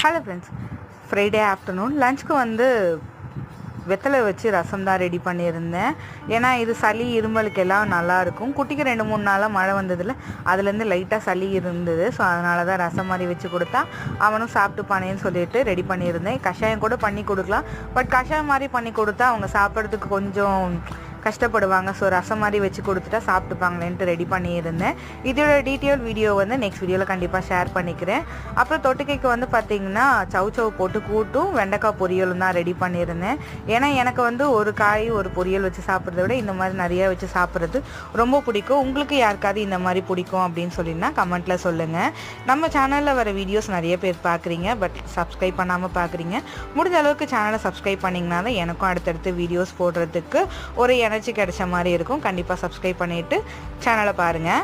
Hello friends, Friday afternoon லஞ்சுக்கு வெத்தலை வச்சு ரசம் தான் ரெடி பண்ணியிருந்தேன். ஏன்னா இது சளி இருமலுக்கு எல்லாம் நல்லாயிருக்கும். குட்டிக்கு 2-3 நாளாக மழை வந்ததில் அதுலேருந்து லைட்டாக சளி இருந்தது. ஸோ அதனால தான் ரசம் மாதிரி வச்சு கொடுத்தா அவனும் சாப்பிட்டுப்பானேன்னு சொல்லிட்டு ரெடி பண்ணியிருந்தேன். கஷாயம் கூட பண்ணி கொடுக்கலாம், பட் கஷாயம் மாதிரி பண்ணி கொடுத்தா அவங்க சாப்பிட்றதுக்கு கொஞ்சம் கஷ்டப்படுவாங்க. ஸோ ரசம் மாதிரி வச்சு கொடுத்துட்டா சாப்பிட்டுப்பாங்களேன்ட்டு ரெடி பண்ணியிருந்தேன். இதோட டீட்டெயில் வீடியோ நெக்ஸ்ட் வீடியோவில் கண்டிப்பாக ஷேர் பண்ணிக்கிறேன். அப்புறம் தொட்டுக்கைக்கு பார்த்திங்கன்னா சவு போட்டு கூட்டும் வெண்டைக்காய் பொரியலும் தான் ரெடி பண்ணியிருந்தேன். ஏன்னா எனக்கு ஒரு காய் ஒரு பொரியல் வச்சு சாப்பிட்றத விட இந்த மாதிரி நிறையா வச்சு சாப்பிட்றது ரொம்ப பிடிக்கும். உங்களுக்கு யாருக்காவது இந்த மாதிரி பிடிக்கும் அப்படின்னு சொல்லினா கமெண்ட்டில் சொல்லுங்கள். நம்ம சேனலில் வர வீடியோஸ் நிறைய பேர் பார்க்குறீங்க, பட் சப்ஸ்கிரைப் பண்ணாமல் பார்க்குறீங்க. முடிஞ்ச அளவுக்கு சேனலை சப்ஸ்கிரைப் பண்ணிங்கன்னா தான் எனக்கும் அடுத்தடுத்து வீடியோஸ் போடுறதுக்கு ஒரு எனர்ஜி கிடைச்ச மாதிரி இருக்கும். கண்டிப்பாக சப்ஸ்கிரைப் பண்ணிவிட்டு சேனலை பாருங்கள்.